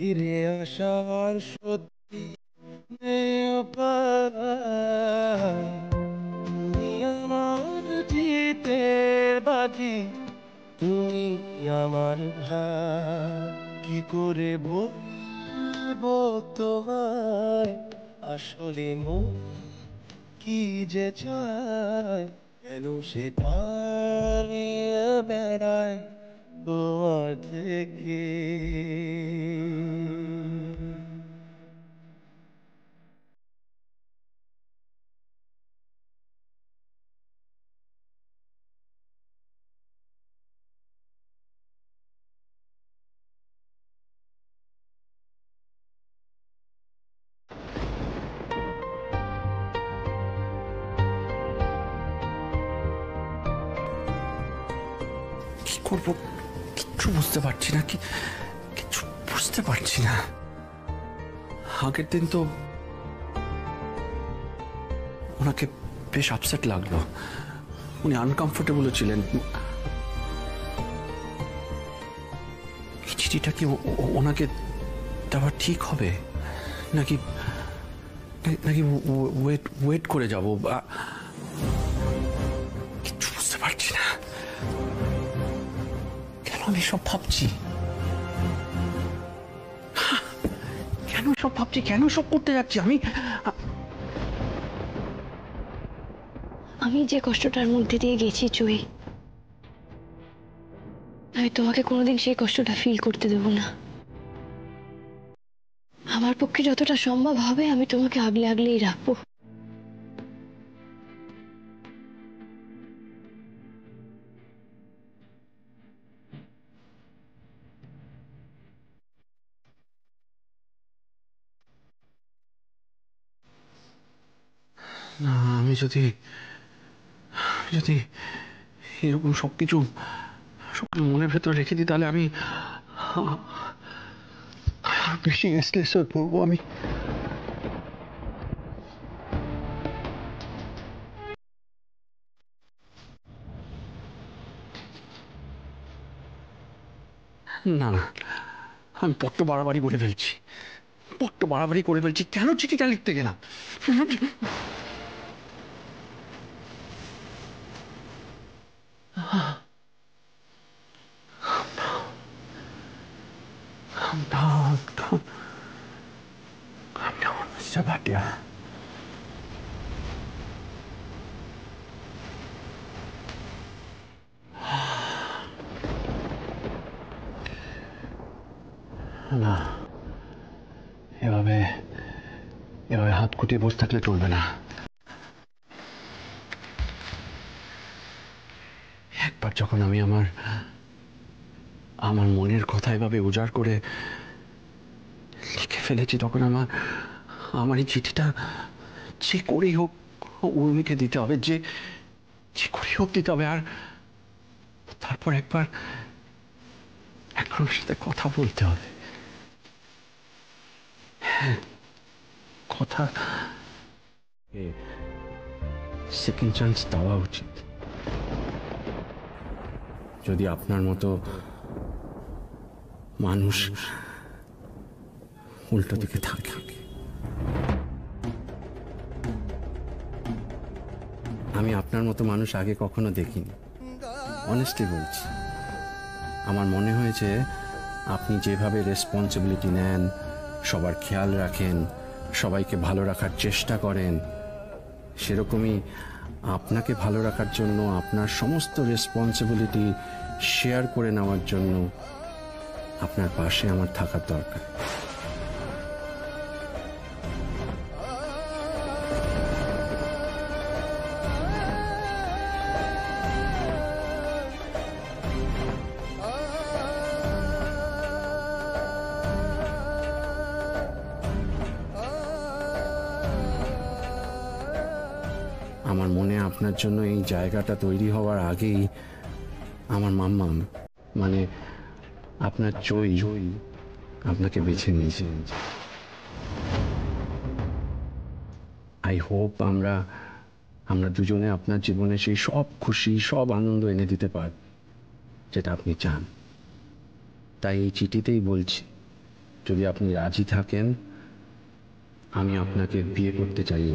ফিরে আসার সত্যি নেই উপায়। তুমি আমার জিতের বাজি, তুমি আমার ভাই। কি করে বলবো তোমায় আসলে মন কি যে চায়, কেন সে পালিয়ে বেড়ায় তোমার থেকে। কি করবো কিচ্ছু বুঝতে পারছি না, কিচ্ছু বুঝতে পারছি না। আগের দিন তো ওনাকে বেশ আপসেট লাগলো, উনি আনকমফোর্টেবলও ছিলেন। এই চিঠিটা কি ওনাকে দেওয়া ঠিক হবে নাকি নাকি ওয়েট ওয়েট করে যাবো? কিচ্ছু বুঝতে পারছি না। কেন আমি সব ভাবছি, কেন সব ভাবছি, কেন সব করতে যাচ্ছি আমি? আমি যে কষ্টটার মধ্যে দিয়ে গেছি চুই, আমি তোমাকে কোনোদিন সেই কষ্টটা ফিল করতে দেব না। আমার পক্ষে যতটা সম্ভব হবে আমি তোমাকে আগলে আগলেই রাখবো। না, আমি যদি যদি এরকম সবকিছু মনের ভেতর রেখে দিই তাহলে আমি বেশি রেস্টলেস হয়ে পড়বো। আমি না না, আমি বড্ড বাড়াবাড়ি করে ফেলছি, বড্ড বাড়াবাড়ি করে ফেলছি। কেন চিঠিটা লিখতে গেলাম? Sabatia. না, এভাবে এভাবে হাত গুটিয়ে বসে থাকলে চলবে না। একবার যখন আমি আমার আমার মনের কথা এভাবে উজাড় করে লিখে ফেলেছি, তখন আমার এই চিঠিটা যে করেই হোক উর্মিকে দিতে হবে, যে যে করেই হোক দিতে হবে। আর তারপর একবার ওর সাথে কথা বলতে হবে। কথা সেকেন্ড চান্স দেওয়া উচিত। যদি আপনার মতো মানুষ উল্টো দিকে থাকে। আমি আপনার মতো মানুষ আগে কখনো দেখিনি, অনেস্টলি বলছি। আমার মনে হয়েছে আপনি যেভাবে রেসপন্সিবিলিটি নেন, সবার খেয়াল রাখেন, সবাইকে ভালো রাখার চেষ্টা করেন, সেরকমই আপনাকে ভালো রাখার জন্য, আপনার সমস্ত রেসপন্সিবিলিটি শেয়ার করে নেওয়ার জন্য আপনার পাশে আমার থাকার দরকার। আমার মনে আপনার জন্য এই জায়গাটা তৈরি হওয়ার আগেই আমার মাম্মা, মানে আপনার জয়ী আপনাকে বেছে নিয়েছে। আই হোপ আমরা দুজনে আপনার জীবনে সেই সব খুশি, সব আনন্দ এনে দিতে পারি যেটা আপনি চান। তাই এই চিঠিতেই বলছি, যদি আপনি রাজি থাকেন আমি আপনাকে বিয়ে করতে চাই।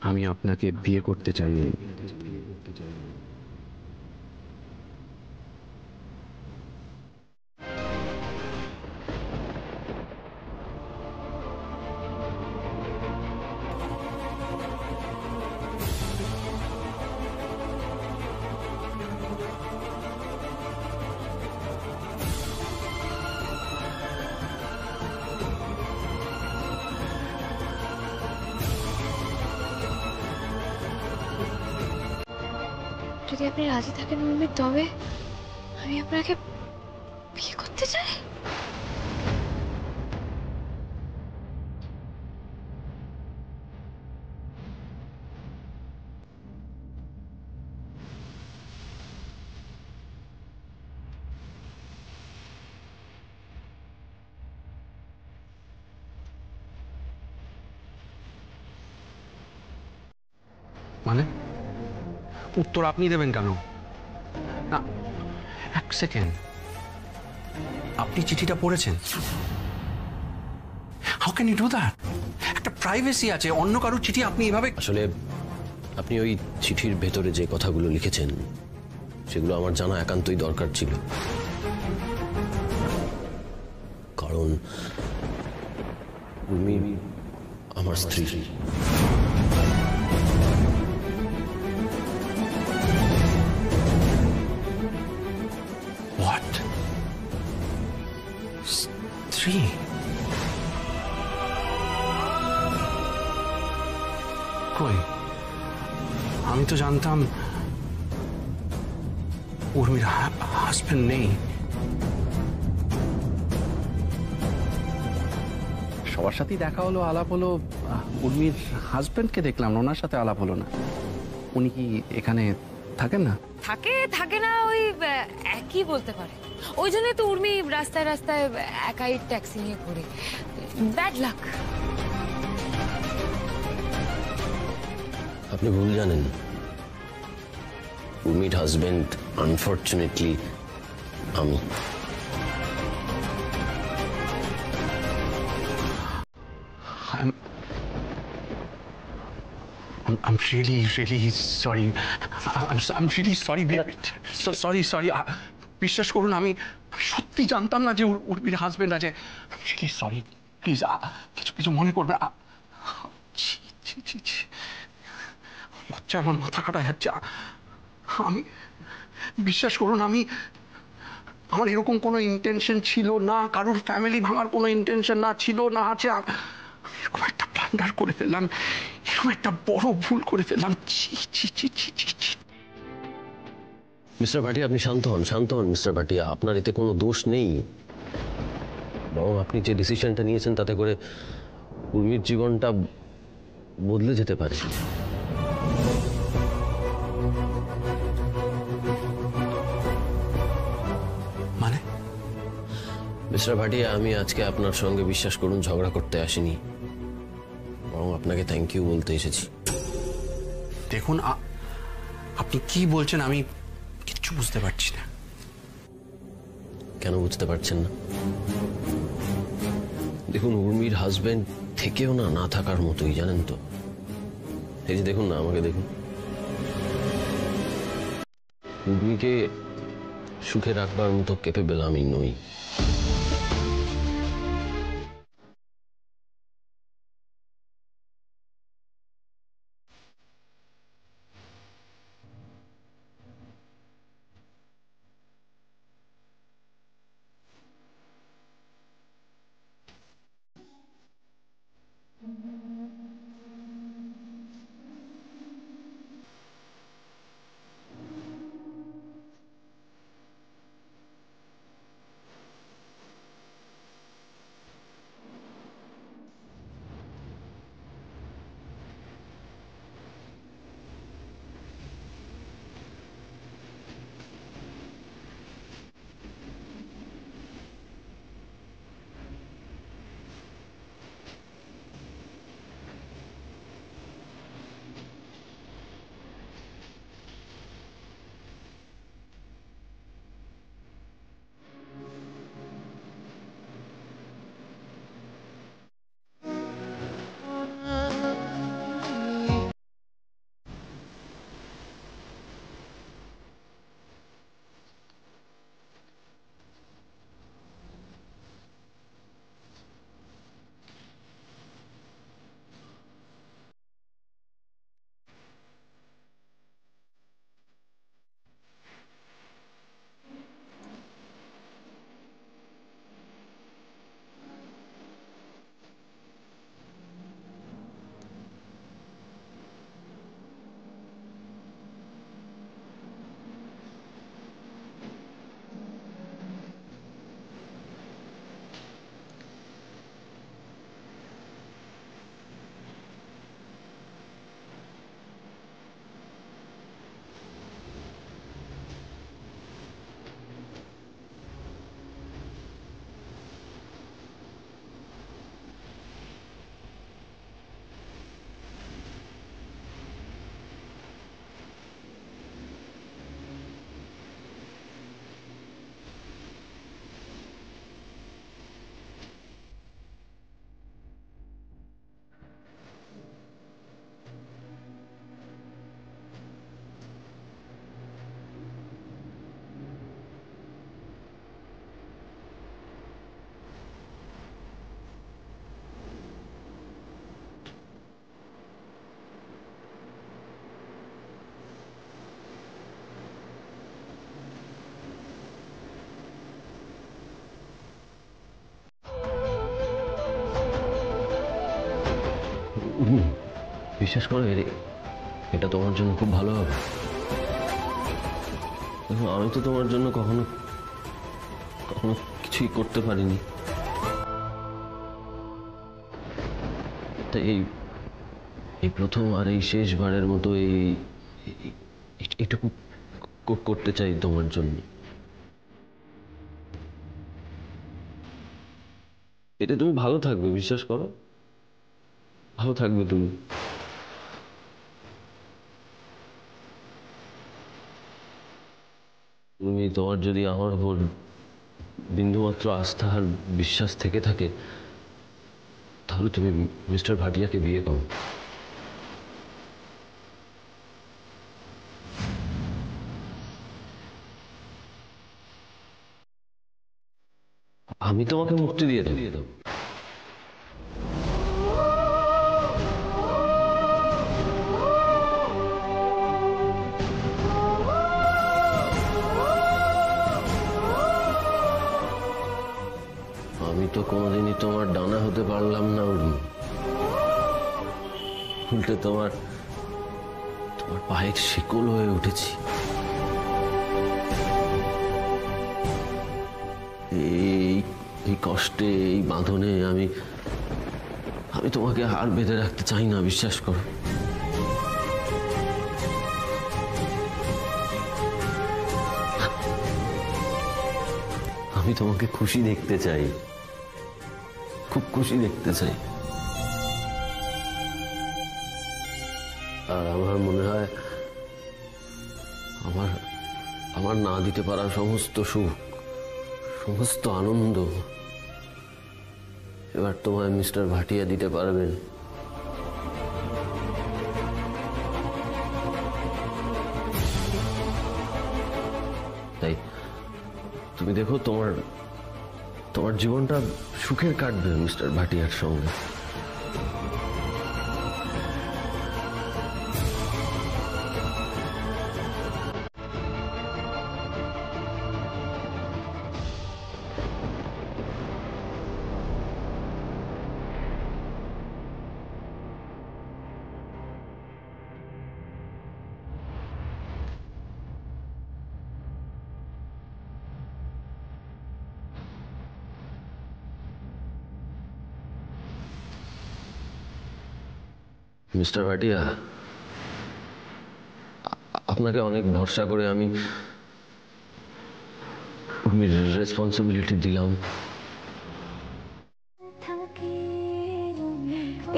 আমি আপনাকে বিয়ে করতে চাই। যদি আপনি রাজি থাকেন উর্মি, তবে আমি আপনাকে বিয়ে করতে চাই। মানে উত্তর আপনি দেবেন কেন? না, এক সেকেন্ড, আপনি চিঠিটা পড়েছেন? How can you do that? একটা প্রাইভেসি আছে, অন্য কারোর চিঠি আপনি এভাবে। আসলে আপনি ওই চিঠির ভেতরে যে কথাগুলো লিখেছেন সেগুলো আমার জানা একান্তই দরকার ছিল, কারণ উর্মি আমার স্ত্রী। হোয়াট? স্ত্রী? কই, আমি তো জানতাম উর্মির হাজবেন্ড নেই। সবার সাথেই দেখা হলো, আলাপ হলো, উর্মির হাজবেন্ডকে দেখলাম, ওনার সাথে আলাপ হলো না। উনি কি এখানে থাকেন না? থাকে থাকে না ওই একই বলতে পারে। ওই জন্যই তো উর্মি রাস্তায় রাস্তায় একাই ট্যাক্সি নিয়ে ঘুরে। Bad luck. আপনি ভুল জানেন, উর্মির হাজবেন্ড আনফর্চুনেটলি আমি। I'm really, really sorry. I'm really sorry. Sorry. বিশ্বাস করুন, আমি সত্যি জানতাম না যে উর্মির হাজবেন্ড আছে। সরি, প্লিজ কিছু মনে করবে। লজ্জা আমার মাথা কাটা যাচ্ছে। আমি বিশ্বাস করুন, আমার এরকম কোনো ইন্টেনশন ছিল না, কারোর ফ্যামিলি ভাঙার কোনো ইন্টেনশন না ছিল, না আছে। এরকম একটা ব্লান্ডার করে ফেললাম, এরকম একটা বড় ভুল করে ফেললাম। মিস্টার ভাটিয়া, আপনি শান্ত হন মিস্টার ভাটিয়া। আপনার এতে কোনো দোষ নেই, বরং আপনি যে ডিসিশনটা নিয়েছেন তাতে করে উর্মির জীবনটা বদলে যেতে পারে। মানে মিস্টার ভাটিয়া, আমি আজকে আপনার সঙ্গে বিশ্বাস করুন ঝগড়া করতে আসিনি, বরং আপনাকে থ্যাংক ইউ বলতে এসেছি। দেখুন, আপনি কি বলছেন আমি কিচ্ছু বুঝতে পারছি না। কেন বুঝতে পারছেন না? দেখুন, উর্মির হাজবেন্ড থেকেও না থাকার মতোই, জানেন তো। এই যে দেখুন না, আমাকে দেখুন। উর্মিকে সুখে রাখবার মতো ক্যাপেবল আমি নই। বিশ্বাস করো এটা তোমার জন্য খুব ভালো হবে। দেখো, আমি তো তোমার জন্য কখনো কখনো কিছুই করতে পারিনি, তাই এই প্রথম আর এই শেষবারের মতো এইটুকু করতে চাই তোমার জন্য। এতে তুমি ভালো থাকবে, বিশ্বাস করো, ভালো থাকবে তুমি। তোমার যদি আমার উপর বিন্দুমাত্র আস্থা আর বিশ্বাস থেকে থাকে, তাহলে তুমি মিস্টার ভাটিয়াকে বিয়ে করো। আমি তোমাকে মুক্তি দিয়ে দেবো। আমি তো কোনোদিনই তোমার ডানা হতে পারলাম না উর্মি, উল্টে তোমার পায়ের শিকল হয়ে উঠেছি। এই কষ্টে, এই বাঁধনে আমি তোমাকে আর বেঁধে রাখতে চাই না, বিশ্বাস করো। আমি তোমাকে খুশি দেখতে চাই, খুব খুশি দেখতে চাই। আর আমার মনে হয় আমার না দিতে পারা সমস্ত সুখ, সমস্ত আনন্দ এবার তোমায় মিস্টার ভাটিয়া দিতে পারবেন। তাই তুমি দেখো, তোমার জীবনটা সুখের কাটবে মিস্টার ভাটিয়ার সঙ্গে। মিস্টার ভাটিয়া, আপনাকে অনেক ভরসা করে আমি রেসপন্সিবিলিটি দিলাম।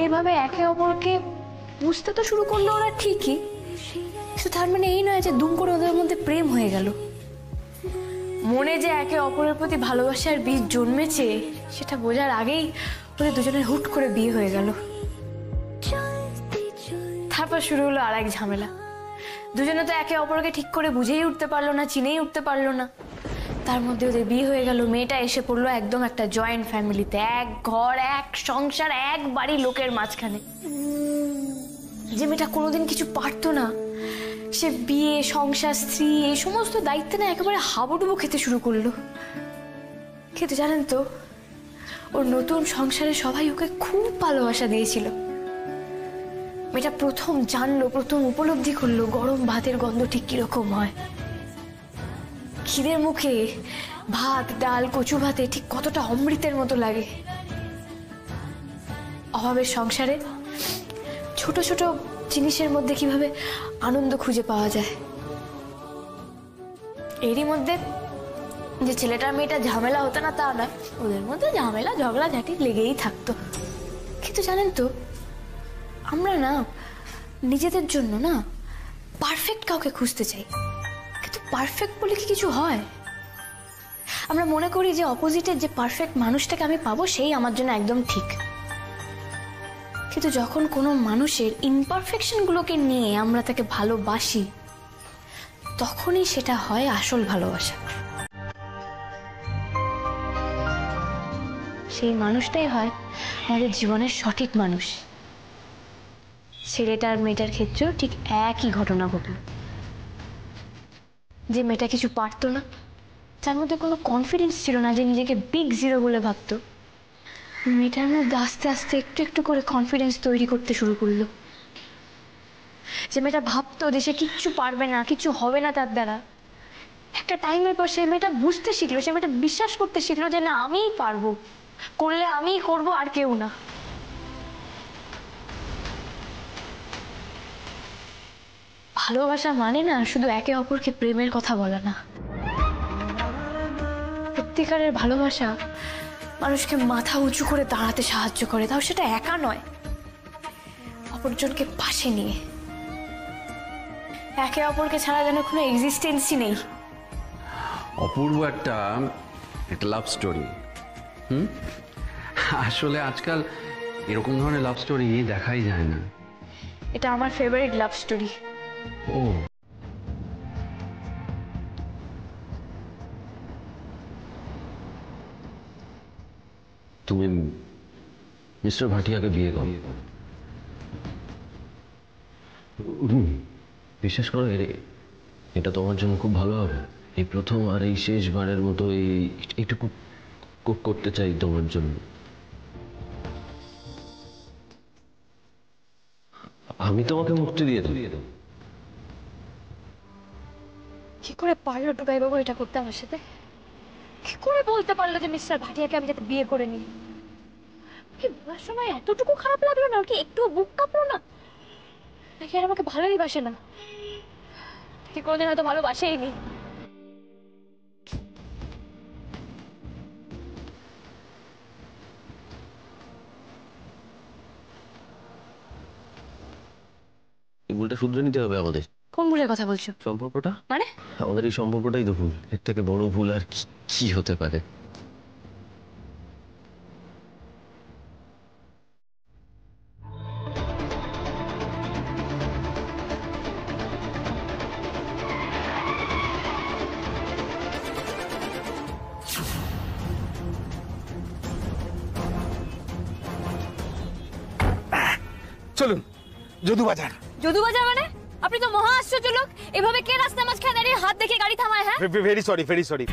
এভাবে একে অপরকে বুঝতে তো শুরু করলো ওরা ঠিকই, কিন্তু তার মানে এই নয় যে দুম করে ওদের মধ্যে প্রেম হয়ে গেল। মনে যে একে অপরের প্রতি ভালোবাসার বীজ জন্মেছে সেটা বোঝার আগেই ওদের দুজনের হুট করে বিয়ে হয়ে গেল। তারপর শুরু হলো আর এক ঝামেলা। দুজনে তো একে অপরকে ঠিক করে বুঝেই উঠতে পারলো না, চিনেই উঠতে পারলো না। তার মধ্যে ওদের বিয়ে হয়ে গেল। মেয়েটা এসে পড়লো একদম একটা জয়েন্ট ফ্যামিলিতে, এক ঘর, এক সংসার, এক বাড়ি লোকের মাঝখানে। যে মেয়েটা কোনোদিন কিছু পারতো না, সে বিয়ে, সংসার, স্ত্রী এই সমস্ত দায়িত্বে না একেবারে হাবুডুবু খেতে শুরু করলো। কিন্তু জানেন তো, ওর নতুন সংসারে সবাই ওকে খুব ভালোবাসা দিয়েছিল। মেয়েটা প্রথম জানলো, প্রথম উপলব্ধি করলো গরম ভাতের গন্ধ ঠিক কিরকম হয়। খিদের মুখে ভাত, ডাল, কচু ভাতে ঠিক কতটা অমৃতের মতো লাগে। অভাবের সংসারে ছোট ছোট জিনিসের মধ্যে কিভাবে আনন্দ খুঁজে পাওয়া যায়। এরই মধ্যে যে ছেলেটা মেয়েটা ঝামেলা হতো না তা নয়, ওদের মধ্যে ঝামেলা ঝগড়া ঝাঁটি লেগেই থাকতো। কিন্তু জানেন তো, আমরা না নিজেদের জন্য না পারফেক্ট কাউকে খুঁজতে চাই, কিন্তু পারফেক্ট বলে কি কিছু হয়? আমরা মনে করি যে অপোজিটের যে পারফেক্ট মানুষটাকে আমি পাবো সেই আমার জন্য একদম ঠিক। কিন্তু যখন কোনো মানুষের ইমপারফেকশন গুলোকে নিয়ে আমরা তাকে ভালোবাসি, তখনই সেটা হয় আসল ভালোবাসা। সেই মানুষটাই হয় আমাদের জীবনের সঠিক মানুষ। ছেলেটা আর মেয়েটার ক্ষেত্রেও ঠিক একই ঘটনা ঘটল। যে মেয়েটা কিছু পারতো না, যার মধ্যে কোনো কনফিডেন্স ছিল না, যে নিজেকে বিগ জিরো বলে ভাবতো, মেয়েটার মধ্যে আস্তে আস্তে একটু একটু করে কনফিডেন্স তৈরি করতে শুরু করলো। যে মেয়েটা ভাবতো যে সে কিচ্ছু পারবে না, কিচ্ছু হবে না তার দ্বারা, একটা টাইমের পর সে মেয়েটা বুঝতে শিখলো, সে মেয়েটা বিশ্বাস করতে শিখলো যে না, আমিই পারবো, করলে আমিই করবো আর কেউ না। ভালোবাসা মানে না শুধু একে অপরকে প্রেমের কথা বলা না। সত্যিকারের ভালোবাসা মানুষকে মাথা উঁচু করে দাঁড়াতে সাহায্য করে, তাও সেটা একা নয়, অপরজনকে পাশে নিয়ে। একে অপরকে ছাড়া যেন কোনো এক্সিস্টেন্সই নেই। অপূর্ব একটা লাভ স্টোরি। আসলে আজকাল এরকম ধরনের লাভ স্টোরি দেখাই যায় না। এটা আমার ফেভারিট লাভ স্টোরি। ও, তুমি মিস্টার ভাটিয়াকে বিয়ে করো। বিশ্বাস করো, এটা তোমার জন্য খুব ভালো হবে। এই প্রথম আর এই শেষবারের মতো এইটুকু করতে চাই তোমার জন্য। আমি তোমাকে মুক্তি দিয়ে দেবো। কি করে পারলো টুকাই বাবু এটা করতে আমার সাথে? কি করে বলতে পারলো যে মিস্টার ভাটিয়াকে আমি যাতে বিয়ে করে নিই? কি বলার সময় এতটুকু খারাপ লাগলো না? কি একটু বুক কাঁপলো না? নাকি আর আমাকে ভালোই বাসে না? কি কোনোদিন হয়তো ভালোবাসেই নি? এই ভুলটা শুধরে নিতে হবে আমাদের। কোন ভুলের কথা বলছো? সম্পর্কটা মানে আমাদের এই সম্পর্কটাই তো ভুল। এর থেকে বড় ভুল আর কি হতে পারে? চলুন যদু বাজার। যদু বাজার মানে? আপনি তো মহা আশ্চর্য লোক। এভাবে কে রাস্তা মাঝখানে দাঁড়িয়ে হাত দেখে গাড়ি থামায়? হ্যাঁ, ভেরি সরি।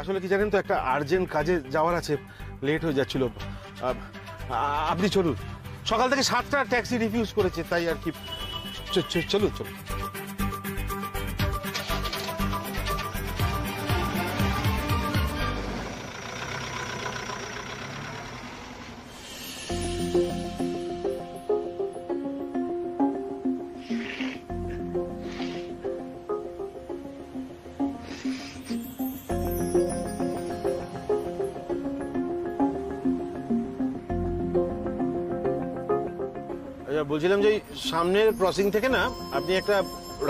আসলে কি জানেন তো, একটা আর্জেন্ট কাজে যাওয়ার আছে, লেট হয়ে যাচ্ছিল। আপনি চলুন, সকাল থেকে 7টা ট্যাক্সি রিফিউজ করেছে, তাই আর কি। চলুন। বলছিলাম যে সামনের ক্রসিং থেকে না আপনি একটা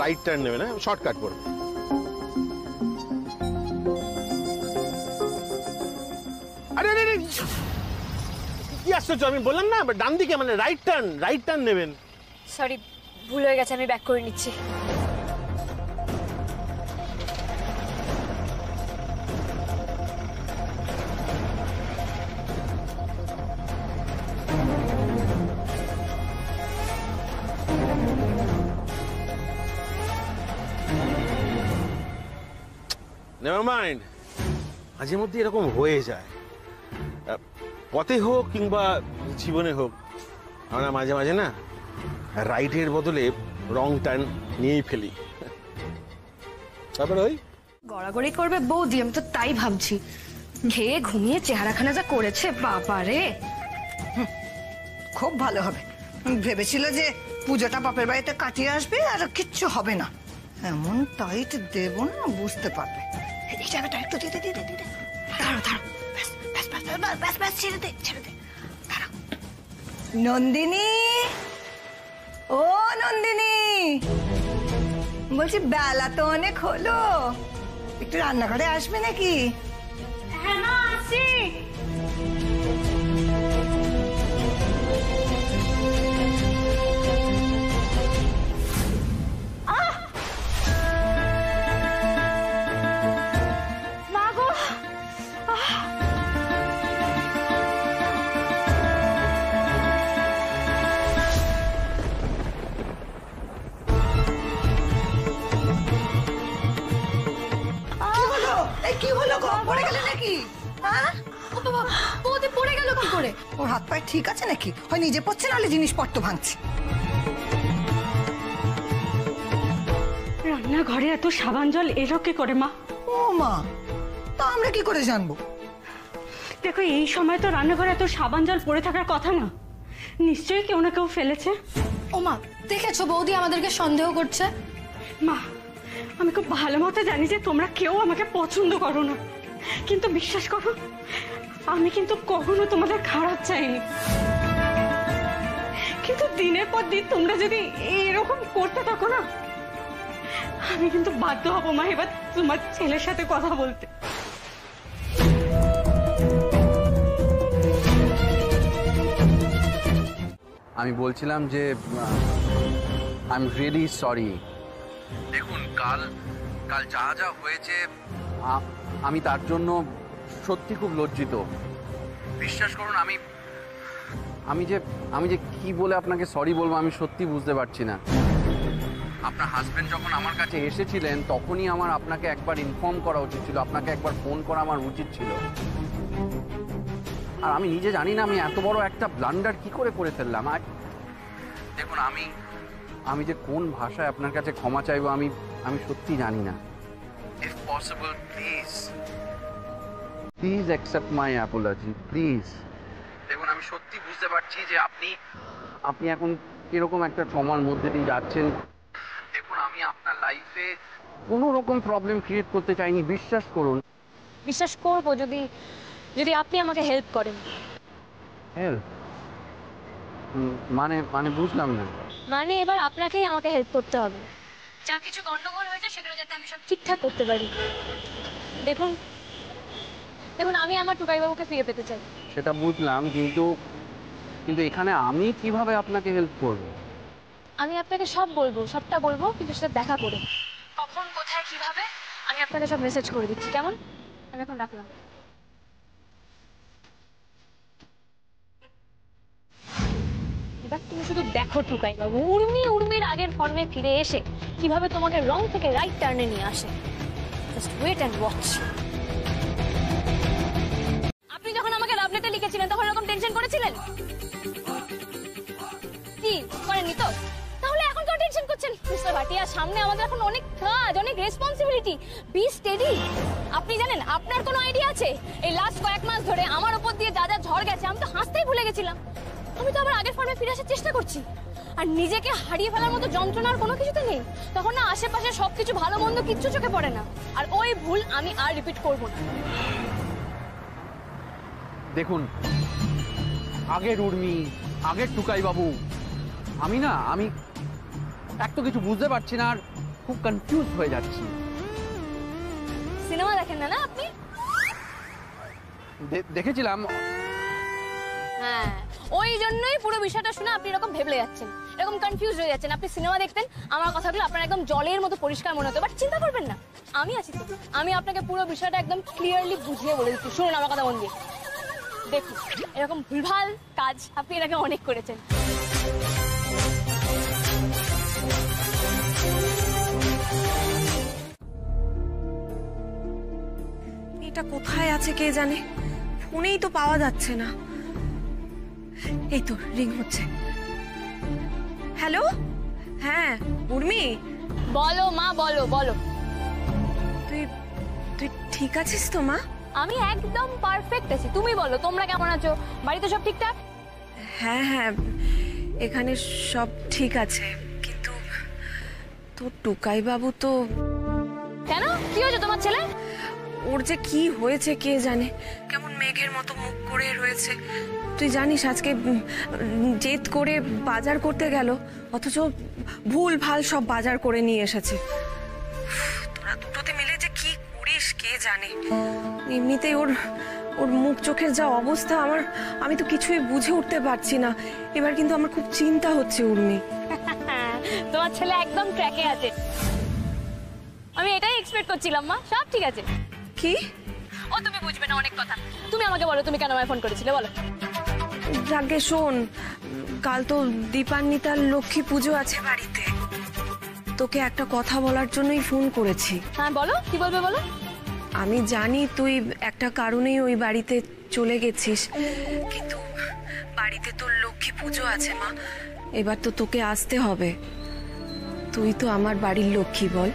রাইট টার্ন নেবেন, হ্যাঁ, শর্টকাট করে। আরে কি আশ্চর্য, আমি বললাম না ডান দিকে, মানে রাইট টার্ন নেবেন। সরি, ভুল হয়ে গেছে, আমি ব্যাক করে নিচ্ছি। নেভার মাইন্ড, মাঝে মধ্যে এরকম হয়ে যায়, পথে হোক কিংবা জীবনে হোক। আমরা মাঝে মাঝে না রাইটের বদলে রং টার্ন নিয়েই ফেলি। তারপরে ওই গড়াগড়ি করবে বৌদি, আমি তো তাই ভাবছি। খেয়ে ঘুমিয়ে চেহারাখানা যা করেছে, বাবা রে। খুব ভালো হবে। ভেবেছিল যে পুজোটা বাপের বাড়িতে কাটিয়ে আসবে আর কিচ্ছু হবে না। এমন টাইট দেব না, বুঝতে পারবে। এই জায়গাটা একটু দিতে দাঁড়াও। ব্যাস, ছেড়ে দে। দাঁড়াও। নন্দিনী, ও নন্দিনী, বলছি বেলা তো অনেক হলো, একটু রান্নাঘরে আসবে নাকি? হ্যাঁ মা, আসছি। কি হলো গো, পড়ে গেলে নাকি? বৌদি ওর হাত পায়ে ঠিক আছে নাকি? হয় নিজে পড়ছে, নাহলে জিনিসপত্র ভাঙছে। রান্নাঘরে এত সাবান জল এলো কি করে মা? ও মা, তা আমরা কি করে জানবো? দেখো এই সময় তো রান্নাঘরে এত সাবান জল পড়ে থাকার কথা না। নিশ্চয়ই কেউ না কেউ ফেলেছে। ও মা, দেখেছো বৌদি আমাদেরকে সন্দেহ করছে। মা, আমি খুব ভালো মতো জানি যে তোমরা কেউ আমাকে পছন্দ করো না, কিন্তু বিশ্বাস করো আমি কিন্তু কখনো তোমাদের খারাপ চাইনি। কিন্তু দিনের পর দিন তোমরা যদি এরকম করতে থাকো না, আমি কিন্তু বাধ্য হবো মা এবার তোমার ছেলের সাথে কথা বলতে। আমি বলছিলাম যে আই এম রিয়েলি সরি। দেখুন কাল যা যা হয়েছে আমি তার জন্য সত্যি খুব লজ্জিত। বিশ্বাস করুন আমি যে কি বলে আপনাকে সরি বলবো আমি সত্যি বুঝতে পারছি না। আপনার হাজবেন্ড যখন আমার কাছে এসেছিলেন তখনই আমার আপনাকে একবার ইনফর্ম করা উচিত ছিল, আপনাকে একবার ফোন করা আমার উচিত ছিল। আর আমি নিজে জানি না আমি এত বড় একটা ব্লান্ডার কি করে ফেললাম। আর দেখুন আমি যে কোন ভাষায় আপনার কাছে ক্ষমা চাইবো আমি সত্যি জানি না। If possible please accept my Apology please. দেখুন আমি সত্যি বুঝতে পারছি যে আপনি এখন কিরকম একটা ট্রমার মধ্যে দিয়ে যাচ্ছেন। দেখুন আমি আপনার লাইফে কোনো রকম প্রবলেম ক্রিয়েট করতে চাইনি, বিশ্বাস করুন। বিশ্বাস করবো যদি আপনি আমাকে হেল্প করেন। হেল্প মানে বুঝলাম না। মানে এবার আপনাকেই আমাকে হেল্প করতে হবে। যা কিছু গন্ডগোল হয়েছে সেগুলো যাতে আমি সব ঠিকঠাক করতে পারি। দেখুন আমি আমার টুকাইবাবুকে ফিরে পেতে চাই। সেটা বুঝলাম, কিন্তু এখানে আমি কিভাবে আপনাকে হেল্প করব? আমি আপনাকে সব বলবো, সবটা বলবো, কিন্তু সেটা দেখা করে কখন কোথায় কিভাবে আমি আপনাকে সব মেসেজ করে দিচ্ছি। কেমন? আমি এখন রাখলাম। এবার তুমি শুধু দেখো টুকাইবাবু উর্মির আগের ফর্মে ফিরে এসে কিভাবে তোমাকে রং থেকে রাইট টার্নে নিয়ে আসে। Just wait and watch. আপনি যখন আমাকে লাভ লেটার লিখেছিলেন তখন এরকম টেনশন করেছিলেন? কি করেননি তো? তাহলে এখন কেন টেনশন করছেন মিস্টার ভাটিয়া? সামনে আমাদের এখন অনেক কাজ, অনেক রেসপন্সিবিলিটি। B steady. আপনি জানেন আপনার কোনো আইডিয়া আছে এই লাস্ট কয়েক মাস ধরে আমার উপর দিয়ে যা যা ঝড় গেছে আমি তো হাসতেই ভুলে গেছিলাম। আমি তো আবার আগের ফর্মে ফিরে আসার চেষ্টা করছি। আর নিজেকে হারিয়ে ফেলার মতো যন্ত্রণার কোনো কিছুতে নেই। তখন না আশেপাশে সবকিছু ভালো মন্দ কিচ্ছু চোখে পড়ে না। আর ওই ভুল আমি আর রিপিট করব না। দেখুন আগের উর্মি, আগের টুকাইবাবু, আমি এক তো কিছু বুঝতে পারছি না আর খুব কনফিউজ হয়ে যাচ্ছি। সিনেমা দেখেন না আপনি? দেখেছিলাম। হ্যাঁ, ওই জন্যই পুরো বিষয়টা শুনে আপনি এরকম ভেবলে যাচ্ছেন, এরকম কনফিউজ হয়ে যাচ্ছেন। আপনি সিনেমা দেখতেন, আমার কথাগুলো আপনার একদম জলের মতো পরিষ্কার মনে হতো। বাট চিন্তা করবেন না, আমি আছি তো। আমি আপনাকে পুরো বিষয়টা একদম ক্লিয়ারলি বুঝিয়ে বলে দিচ্ছি। শুনুন আমার কথা মন দিয়ে। দেখুন এরকম ভুলভাল কাজ আপনি এর আগে অনেক করেছেন। এটা কোথায় আছে কে জানে, ফোনেই তো পাওয়া যাচ্ছে না। এই তো রিং হচ্ছে। হ্যালো, হ্যাঁ উর্মি। বলো মা, বলো বলো। তুই ঠিক আছিস তো মা? আমি একদম পারফেক্ট আছি। তুমি বলো তোমরা কেমন আছো? বাড়িতে সব ঠিকঠাক? হ্যাঁ, এখানে সব ঠিক আছে, কিন্তু তোর টুকাই বাবু তো। কেন, কি হয়েছে তোমার ছেলে? ওর যে কি হয়েছে কে জানে, কেমন মেঘের মতো মুখ করে রয়েছে। তুই জানিস আজকে জেদ করে বাজার করতে গেল, অথচ ভুল ভাল সব বাজার করে নিয়ে এসেছে। তোরা দুটোতে মিলে যে কি করিস কে জানে। এমনিতেই ওর মুখ চোখের যা অবস্থা, আমি তো কিছুই বুঝে উঠতে পারছি না। এবার কিন্তু আমার খুব চিন্তা হচ্ছে উর্মি। তোমার ছেলে একদম ট্র্যাকে আছে। আমি এটাই এক্সপেক্ট করছিলাম মা। সব ঠিক আছে। কি? ও তুমি বুঝবে না অনেক কথা। তুমি আমাকে বলো, তুমি কেন আমায় ফোন করেছিলে বলো। যাকে শোন, কাল তো দীপান্বিতার লক্ষ্মী পুজো আছে বাড়িতে। তোকে একটা কথা বলার জন্যই ফোন করেছি। হ্যাঁ বলো, কি বলবে বলো। আমি জানি তুই একটা কারণেই ওই বাড়িতে চলে গেছিস, বাড়িতে তোর লক্ষ্মী পুজো আছে মা, এবার তো তোকে আসতে হবে। তুই তো আমার বাড়ির লক্ষ্মী, বল।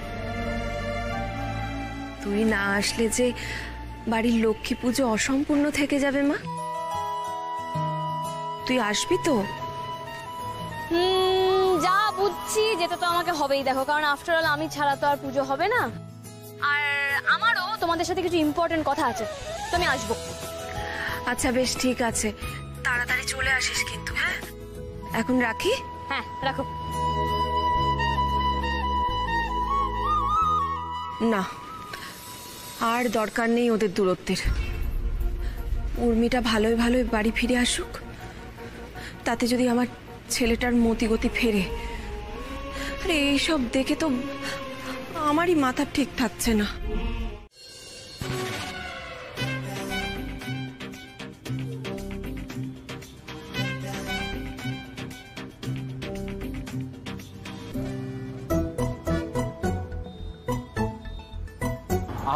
তুই না আসলে যে বাড়ির লক্ষ্মী পুজো অসম্পূর্ণ থেকে যাবে মা। তুই আসবি তো? যা বুঝছি যেটা তো আমাকে হবেই, দেখো, কারণ আফটার অল আমি ছাড়া তো আর পুজো হবে না। আর আমারও তোমাদের সাথে কিছু ইম্পর্টেন্ট কথা আছে, তো আমি আসবো। আচ্ছা বেশ, ঠিক আছে, তাড়াতাড়ি চলে আসিস কিন্তু। হ্যাঁ, এখন রাখি। হ্যাঁ, রাখো। না, আর দরকার নেই ওদের দূরত্বের। উর্মিটা ভালোই ভালোই বাড়ি ফিরে আসুক, তাতে যদি আমার ছেলেটার মতিগতি ফেরে। আরে এইসব দেখে তো আমারই মাথা ঠিক থাকছে না।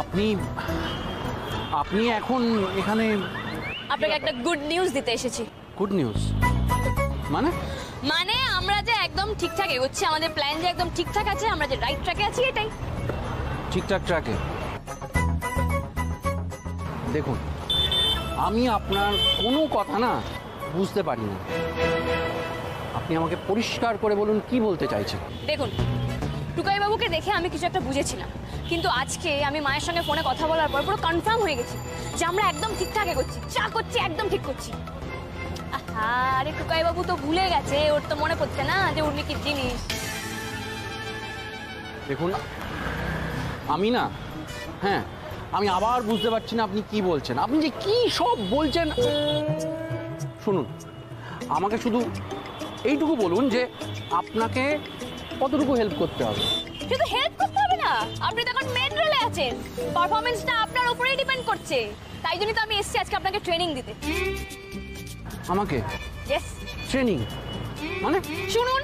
আপনি আপনি এখন এখানে? আপনাকে একটা গুড নিউজ দিতে এসেছি। গুড নিউজ মানে? মানে আমরা যে একদম ঠিকঠাক এগোচ্ছি, আমাদের প্ল্যান যে একদম ঠিকঠাক আছে, আমরা যে রাইট ট্র্যাকে আছি, এটাই। ঠিকঠাক ট্র্যাকে? দেখুন, আমি আপনার কোনো কথা না বুঝতে পারি না। আপনি আমাকে পরিষ্কার করে বলুন কি বলতে চাইছেন। দেখুন, টুকাই বাবুকে দেখে আমি কিছু একটা বুঝেছিলাম, কিন্তু আজকে আমি মায়ের সঙ্গে ফোনে কথা বলার পর পুরো কনফার্ম হয়ে গেছি যে আমরা একদম ঠিকঠাক এগোচ্ছি, যা করছি একদম ঠিক করছি। আরে টুকাই বাবু তো ভুলে গেছে, ওর তো মনে পড়ছে না যে উর্মি কি জিনিস। দেখুন, আমি না, হ্যাঁ, আমি আবার বুঝতে পারছি না আপনি কি বলছেন। আপনি যে কি সব বলছেন। শুনুন, আমাকে শুধু এইটুকু বলুন যে আপনাকে কতটুকু হেল্প করতে হবে। শুধু হেল্প করতে হবে না, আপনি তো এখন মেন রোলে আছেন, পারফরম্যান্সটা আপনার উপরেই ডিপেন্ড করছে। তাই জন্যই তো আমি এসেছি আজকে আপনাকে ট্রেনিং দিতে। আমাকে ইয়েস, ট্রেনিং মানে? শুনুন,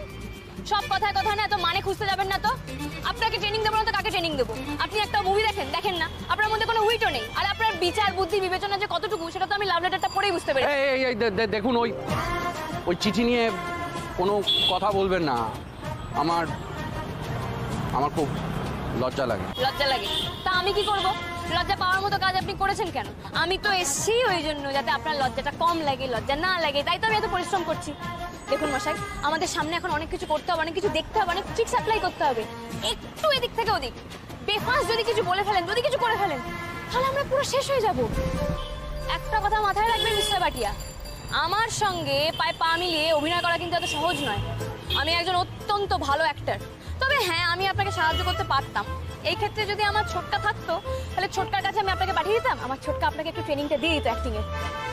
সব কথায় কথা না এত মানে খুঁজতে যাবেন না তো। আপনাকে ট্রেনিং দেবো না তো কাকে ট্রেনিং দেবো? আপনি একটা মুভি দেখেন না, আপনার মধ্যে কোনো উইটও নেই। আর আপনার বিচার বুদ্ধি বিবেচনা যে কতটুকু, সেটা তো আমি লাভ লেটারটা পড়েই বুঝতে পেরেছি। এই দেখুন, ওই চিঠি নিয়ে কোনো কথা বলবেন না। আমার খুব লজ্জা লাগে। লজ্জা লাগে? তা আমি কি করব? লজ্জা পাওয়ার মতো কাজ আপনি করেছেন কেন? আমি তো এসেছি ওই জন্য, যাতে আপনার লজ্জাটা কম লাগে, লজ্জা না লাগে, তাই তো আমি এত পরিশ্রম করছি। দেখুন মশাই, আমাদের সামনে এখন অনেক কিছু করতে হবে, অনেক কিছু দেখতে হবে, অনেক ট্রিক্স অ্যাপ্লাই করতে হবে। একটু এদিক থেকে ওদিক বেফাঁস যদি কিছু বলে ফেলেন, যদি কিছু করে ফেলেন, তাহলে আমরা পুরো শেষ হয়ে যাব। একটা কথা মাথায় রাখবেন মিস্টার ভাটিয়া, আমার সঙ্গে পায়ে পা মিলিয়ে অভিনয় করা কিন্তু এত সহজ নয়। আমি একজন অত্যন্ত ভালো অ্যাক্টর। তবে হ্যাঁ, আমি আপনাকে সাহায্য করতে পারতাম। এই ক্ষেত্রে যদি আমার ছোটকা থাকতো, তাহলে ছোটকার কাছে আমি আপনাকে পাঠিয়ে দিতাম, আমার ছোটকা আপনাকে একটু ট্রেনিংটা দিয়ে দিত অ্যাক্টিং এর।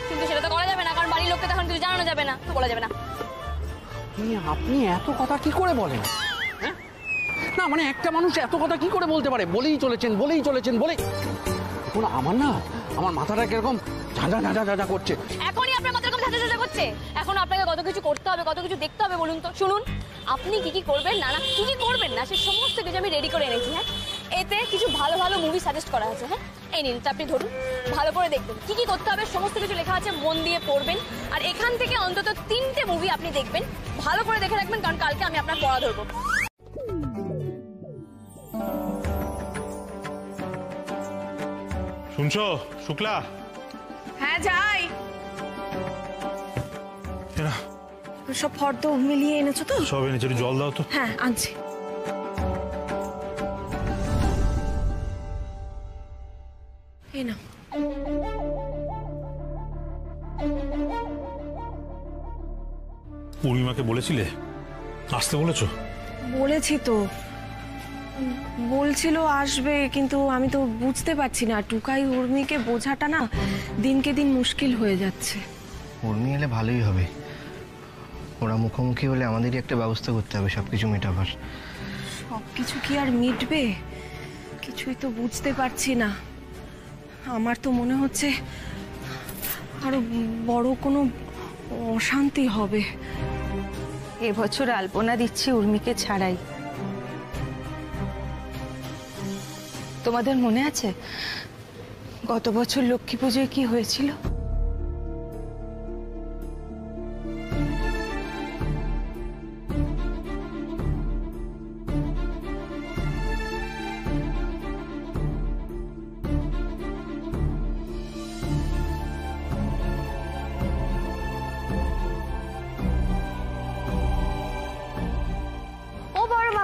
কিন্তু সেটা তো করা যাবে না, কারণ বাড়ির লোককে তখন কিছু জানানো যাবে না, তো বলা যাবে না। আপনি এত কথা কি করে বলেন? না মানে, একটা মানুষ এত কথা কি করে বলতে পারে? বলেই চলেছেন। এখন আমার মাথাটা কিরকম ঝাঁঝা করছে। এখনই আপনার মাথা এরকম ঝাঁঝা করছে? এখন আপনাকে কত কিছু করতে হবে, কত কিছু দেখতে হবে বলুন তো। শুনুন, আপনি কি করবেন না কি করবেন না, সে সমস্ত কিছু আমি রেডি করে এনেছি। হ্যাঁ, এতে কিছু ভালো ভালো মুভি সাজেস্ট করা আছে। হ্যাঁ, এই নিন, আপনি ধরুন, ভালো করে দেখবেন কি করতে হবে, সমস্ত কিছু লেখা আছে, মন দিয়ে পড়বেন। আর এখান থেকে অন্তত 3টে মুভি আপনি দেখবেন, ভালো করে দেখে রাখবেন, কারণ কালকে আমি আপনার পড়া ধরবো। শুনছো শুক্লা? হ্যাঁ যাই। সব ফর্দ মিলিয়ে এনেছো তো? সব এনেছি, একটু জল দাও তো। হ্যাঁ আনছি। এই না, পূর্ণিমাকে বলেছিলে আসতে? বলেছো? বলেছি তো, বলছিল আসবে, কিন্তু আমি তো বুঝতে পারছি না। টুকাই উর্মিকে বোঝাটা না দিনকে দিন মুশকিল হয়ে যাচ্ছে। উর্মি এলে ভালোই হবে। ওরা মুখোমুখি হলে আমাদেরই একটা ব্যবস্থা করতে হবে সবকিছু মেটাবার। সবকিছু কি আর মিটবে? কিছুই তো বুঝতে পারছি না। আমার তো মনে হচ্ছে আরো বড় কোনো অশান্তি হবে। এবছর আলপনা দিচ্ছি উর্মিকে ছাড়াই। তোমাদের মনে আছে গত বছর লক্ষ্মী পুজোয় কি হয়েছিল?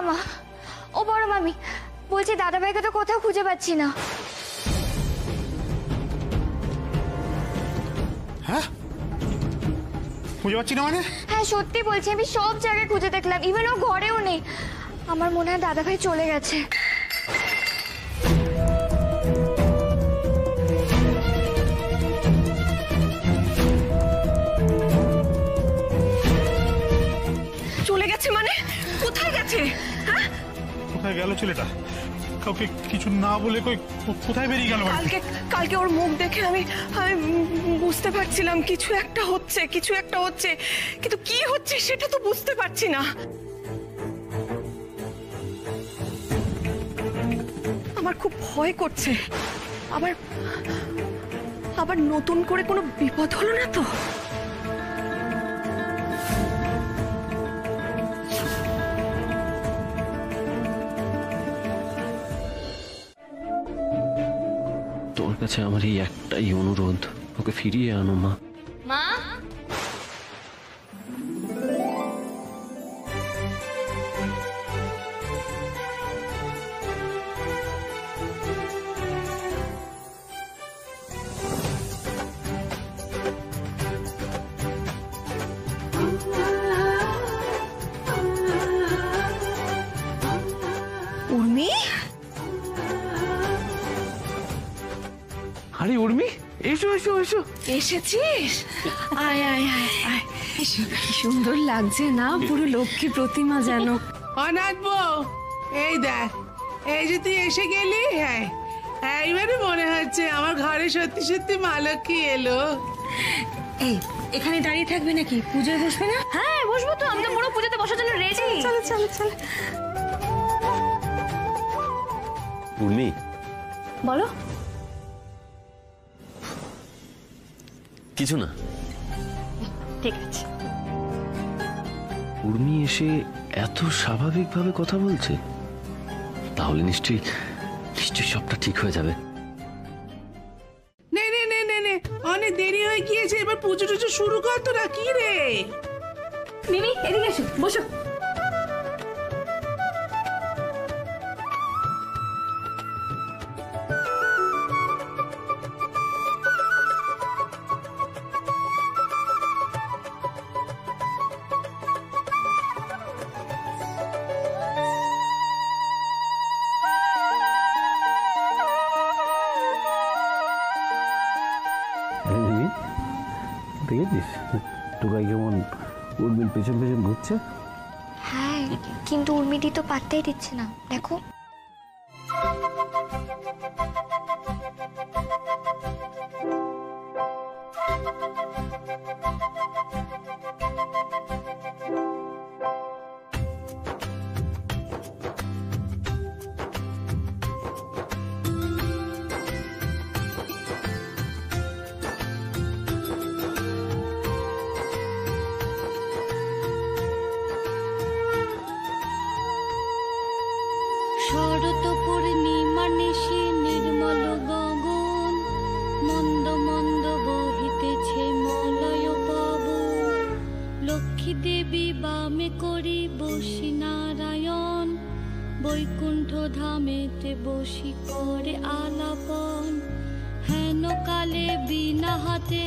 মামা, ও বড় মামি, বলছি দাদাভাইকে তো কোথাও খুঁজে পাচ্ছি না। হ্যাঁ, খুঁজে পাচ্ছি না মানে? হ্যাঁ সত্যি বলছি, আমি সব জায়গায় খুঁজে দেখলাম, ইভেন ও ঘরেও নেই। আমার মনে হয় দাদাভাই চলে গেছে। চলে গেছে মানে? কোথায় গেছে? হ্যাঁ, কোথায় গেল ছেলেটা? কাউকে কিছু না বলে কোথায় বেরিয়ে গেল? কালকে ওর মুখ দেখে আমি বুঝতে পারছিলাম কিছু একটা হচ্ছে, কিন্তু কি হচ্ছে সেটা তো বুঝতে পারছি না। আমার খুব ভয় করছে, আবার নতুন করে কোনো বিপদ হলো না তো? তোর কাছে আমার এই একটাই অনুরোধ, ওকে ফিরিয়ে আনো মা। মা, উর্মি, আরে উর্মি, এসো এসো এসো। এসেছিস? আয় আয় আয় আয়, কি সুন্দর লাগছে না, পুরো লক্ষ্মী প্রতিমা যেন। অনাথ বউ, এই দেখ, এই যে তুই এসে গেলি। হ্যাঁ, এইবারে মনে হচ্ছে আমার ঘরে সত্যি সত্যি মা লক্ষ্মী এলো। এই, এখানে দাঁড়িয়ে থাকবে নাকি? পুজোয় বসবে না? হ্যাঁ বসবো তো, আমি তো পুরো পুজোতে বসার জন্য রেডি। চলো চলো চলো। উর্মি, বলো। কিছু না। ঠিক আছে। উর্মি এসে এত স্বাভাবিকভাবে কথা বলছে, তাহলে নিশ্চয়ই সবটা ঠিক হয়ে যাবে। নে নে নে নে নে, অনেক দেরি হয়ে গিয়েছে, এবার পুজো টুজো শুরু কর তোরা। কি রে মিমি, এদিকে এসো, বসো। দেখেছিস টোকাই কেমন উর্মির পেছন পেছন ঘুরছে? হ্যাঁ, কিন্তু উর্মিদি তো পাত্তাই দিচ্ছে না, দেখো। শরৎ পূর্ণিমা নিশি নির্মল গগন, মন্দ মন্দ বহিতেছে মলয় পবন। লক্ষ্মী দেবী বামে করি বসি নারায়ণ, বৈকুণ্ঠ ধামেতে বসি করে আলাপন। হেন কালে বিনা হাতে